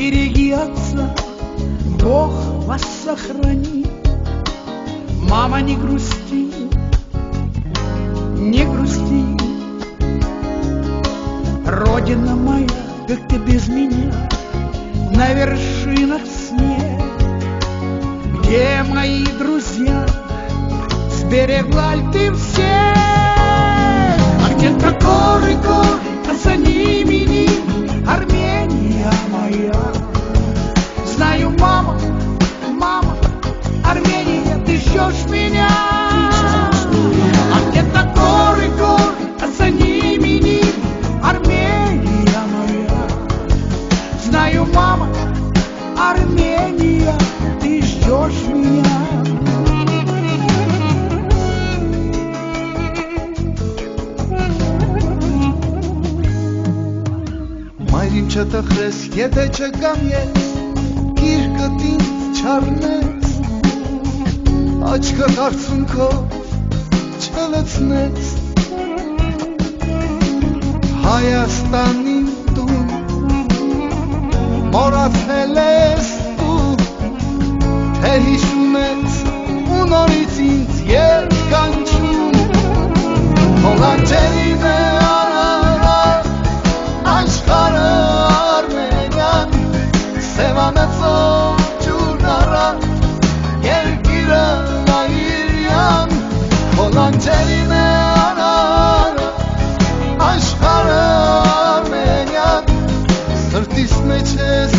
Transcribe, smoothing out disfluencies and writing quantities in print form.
Береги отца, Бог вас сохрани. Мама, не грусти, не грусти. Родина моя, как ты без меня, на вершинах снег. Где мои друзья, сберегла ли ты всех? А где-то горы, горы, а за ними ними Армения моя. Знаю, мама, мама, Армения, ты ждешь меня. А где-то горы, горы, а за ними ними Армения моя. Знаю, мама, Армения, ты ждешь меня. Մայրիմ չտխրես, եթե չգամ ես, գիրկդ ինձ չառնես, աչքդ արցունքով չլցնես, Հայաստանին տուն, մոռացել ես դու, թե հիշում ես ու նորից ինձ երկանչում, հոլանջերին է արարար, աշխարհը Արմենիան, սևանեցող ջուրն առած, երկիրը նայիրյան, հոլանջերին է արարար, աշխարհը Արմենիան, սրտիս մեջ ես